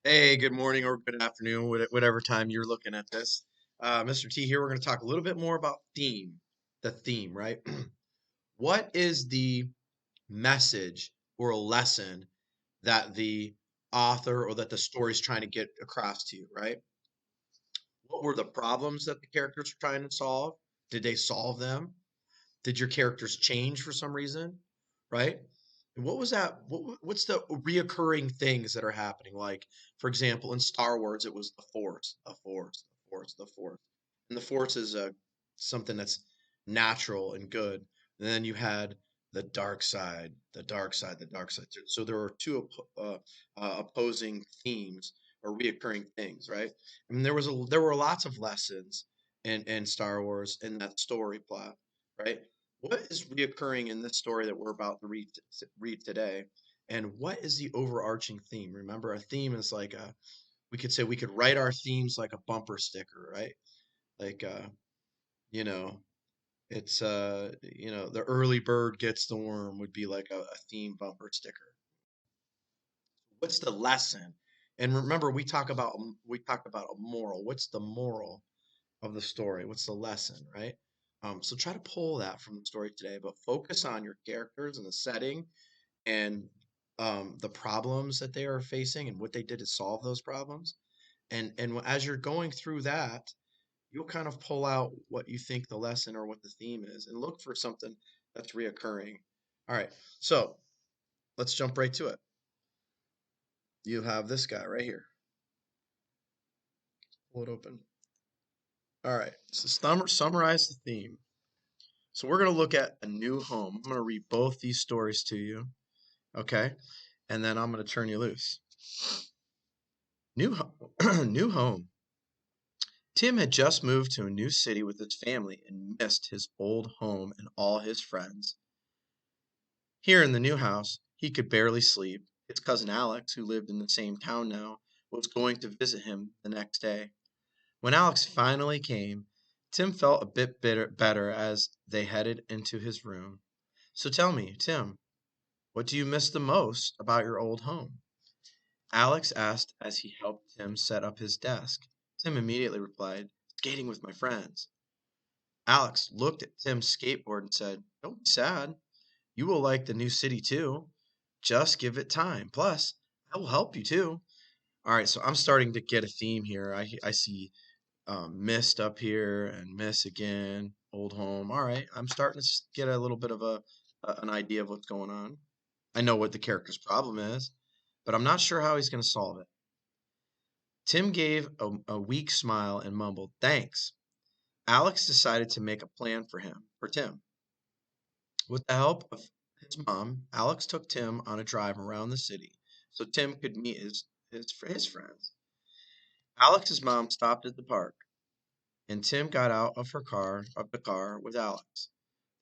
Hey, good morning or good afternoon, whatever time you're looking at this. Mr. T here. We're going to talk a little bit more about the theme, right? What is the message or lesson that the author or that the story is trying to get across to you, right? What were the problems that the characters were trying to solve? Did they solve them? Did your characters change for some reason, right? And what was that? What's the reoccurring things that are happening? Like, for example, in Star Wars, it was the Force, the Force, the Force, the Force, and the Force is something that's natural and good. And then you had the dark side, the dark side, the dark side. So there were two opposing themes or reoccurring things, right? I mean, there were lots of lessons in Star Wars in that story plot, right? What is reoccurring in this story that we're about to read today? And what is the overarching theme? Remember, a theme is like we could say we could write our themes like a bumper sticker, right? Like, you know, the early bird gets the worm would be like a theme bumper sticker. What's the lesson? And remember, we talked about a moral. What's the moral of the story? What's the lesson, right? So try to pull that from the story today, but focus on your characters and the setting and the problems that they are facing and what they did to solve those problems. And as you're going through that, you'll kind of pull out what you think the lesson or what the theme is, and look for something that's reoccurring. All right, so let's jump right to it. You have this guy right here. Pull it open. All right, so summarize the theme. So we're going to look at a new home. I'm going to read both these stories to you, okay? And then I'm going to turn you loose. New home. Tim had just moved to a new city with his family and missed his old home and all his friends. Here in the new house, he could barely sleep. His cousin Alex, who lived in the same town now, was going to visit him the next day. When Alex finally came, Tim felt a bit better as they headed into his room. So tell me, Tim, what do you miss the most about your old home? Alex asked as he helped Tim set up his desk. Tim immediately replied, skating with my friends. Alex looked at Tim's skateboard and said, don't be sad. You will like the new city too. Just give it time. Plus, I will help you too. All right, so I'm starting to get a theme here. I see mist up here and miss again, old home. All right, I'm starting to get a little bit of an idea of what's going on. I know what the character's problem is, but I'm not sure how he's going to solve it. Tim gave a weak smile and mumbled, thanks. Alex decided to make a plan for Tim. With the help of his mom, Alex took Tim on a drive around the city so Tim could meet his friends. Alex's mom stopped at the park, and Tim got out of the car with Alex.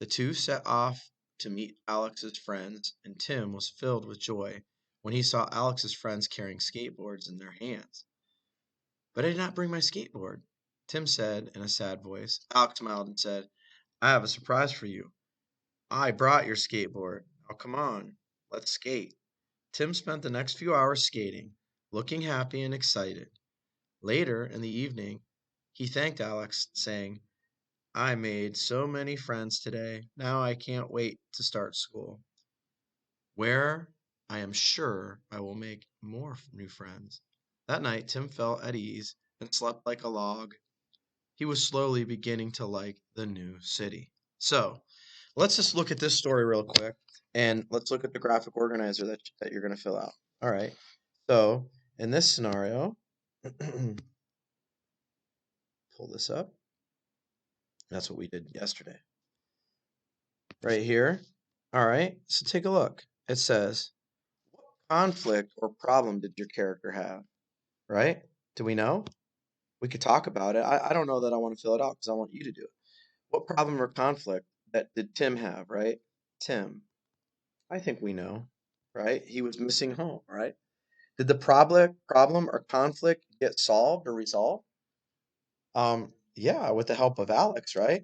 The two set off to meet Alex's friends, and Tim was filled with joy when he saw Alex's friends carrying skateboards in their hands. But I did not bring my skateboard, Tim said in a sad voice. Alex smiled and said, I have a surprise for you. I brought your skateboard. Now come on, let's skate. Tim spent the next few hours skating, looking happy and excited. Later in the evening, he thanked Alex, saying, I made so many friends today. Now I can't wait to start school, where I am sure I will make more new friends. That night, Tim felt at ease and slept like a log. He was slowly beginning to like the new city. So, let's just look at this story real quick, and let's look at the graphic organizer that you're going to fill out. All right. So, in this scenario, pull this up. That's what we did yesterday. Right here. All right. So, take a look. It says, what conflict or problem did your character have? Right? Do we know? We could talk about it. I don't know that I want to fill it out because I want you to do it. What problem or conflict that did Tim have, right? Tim. I think we know, right? He was missing home, right? Did the problem or conflict get solved or resolved? Yeah, with the help of Alex, right?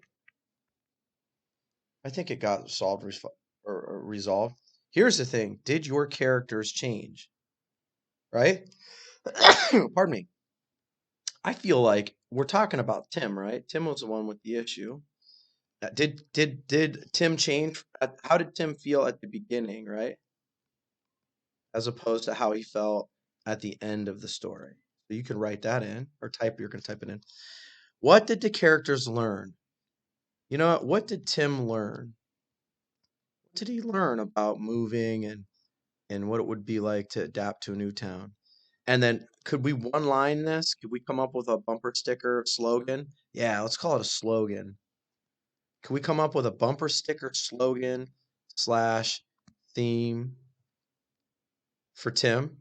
I think it got solved or resolved. Here's the thing: did your characters change? Right? Pardon me. I feel like we're talking about Tim, right? Tim was the one with the issue. Did Tim change? How did Tim feel at the beginning, right? As opposed to how he felt at the end of the story. So you can write that in or type. You're gonna type it in. What did the characters learn? You know what did Tim learn? What did he learn about moving and what it would be like to adapt to a new town? And then could we one line this? Could we come up with a bumper sticker slogan? Yeah, let's call it a slogan. Can we come up with a bumper sticker slogan slash theme for Tim,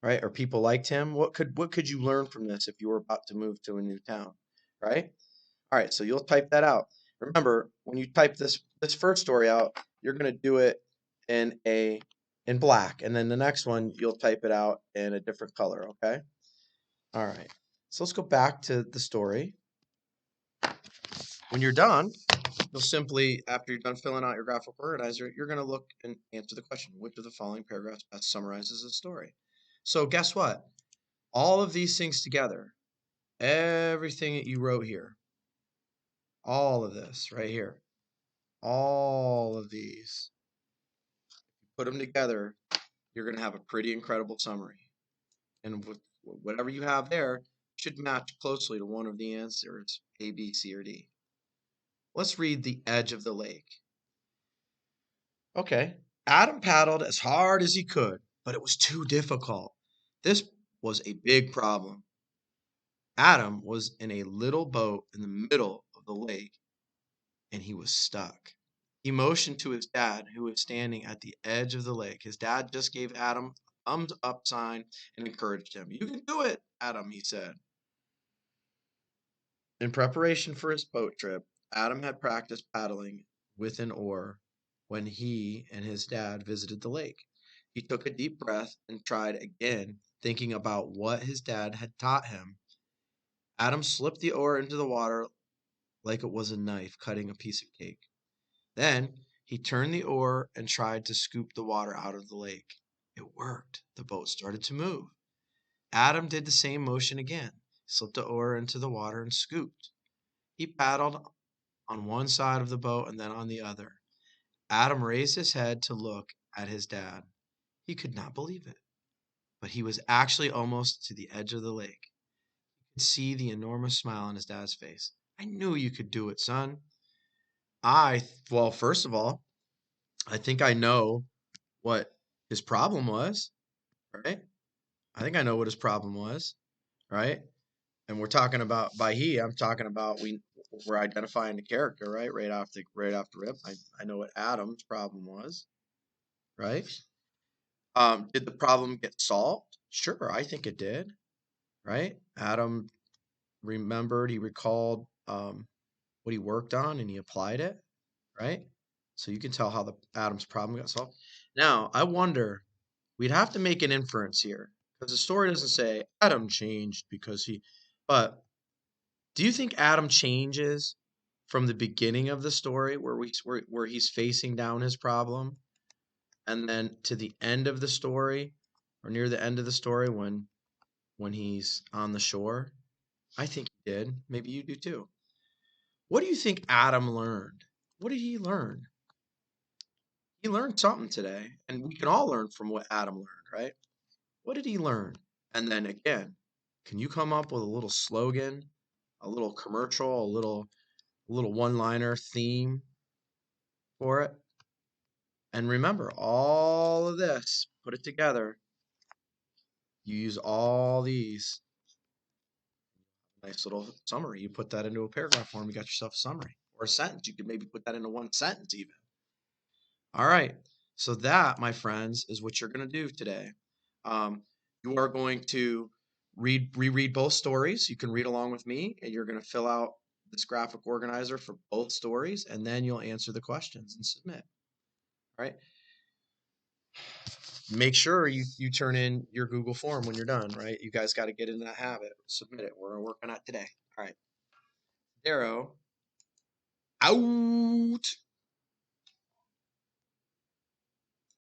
right? Or people like Tim? What could you learn from this if you were about to move to a new town, right? All right, so you'll type that out. Remember, when you type this first story out, you're gonna do it in a in black, and then the next one you'll type it out in a different color, okay? All right. So let's go back to the story. When you're done, you'll simply, after you're done filling out your graphic organizer, you're going to look and answer the question, which of the following paragraphs best summarizes the story? So guess what? All of these things together, everything that you wrote here, all of this right here, all of these, put them together, you're going to have a pretty incredible summary. And with whatever you have there should match closely to one of the answers, A, B, C, or D. Let's read the edge of the lake. Okay. Adam paddled as hard as he could, but it was too difficult. This was a big problem. Adam was in a little boat in the middle of the lake, and he was stuck. He motioned to his dad, who was standing at the edge of the lake. His dad just gave Adam a thumbs up sign and encouraged him. You can do it, Adam, he said. In preparation for his boat trip, Adam had practiced paddling with an oar when he and his dad visited the lake. He took a deep breath and tried again, thinking about what his dad had taught him. Adam slipped the oar into the water like it was a knife cutting a piece of cake. Then he turned the oar and tried to scoop the water out of the lake. It worked. The boat started to move. Adam did the same motion again, slipped the oar into the water and scooped. He paddled on one side of the boat and then on the other. Adam raised his head to look at his dad. He could not believe it, but he was actually almost to the edge of the lake. He could see the enormous smile on his dad's face. I knew you could do it, son. Well, first of all, I think I know what his problem was, right? I think I know what his problem was, right? And we're talking about by he, I'm talking about we're identifying the character, right? Right off the rip. I know what Adam's problem was, right? Did the problem get solved? Sure, I think it did, right? Adam remembered, he recalled what he worked on and he applied it, right? So you can tell how the Adam's problem got solved. Now, I wonder, we'd have to make an inference here because the story doesn't say Adam changed because but do you think Adam changes from the beginning of the story where he's facing down his problem and then to the end of the story or near the end of the story when he's on the shore? I think he did. Maybe you do too. What do you think Adam learned? What did he learn? He learned something today, and we can all learn from what Adam learned, right? What did he learn? And then again, can you come up with a little slogan, a little commercial, a little one-liner theme for it? And remember, all of this, put it together. You use all these. Nice little summary. You put that into a paragraph form, you got yourself a summary. Or a sentence. You could maybe put that into one sentence even. All right. So that, my friends, is what you're going to do today. You are going to reread both stories. You can read along with me, and you're going to fill out this graphic organizer for both stories, and then you'll answer the questions and submit. All right. Make sure you turn in your Google form when you're done, right? You guys got to get in that habit. Submit it. We're working on it today. All right. Darrow out.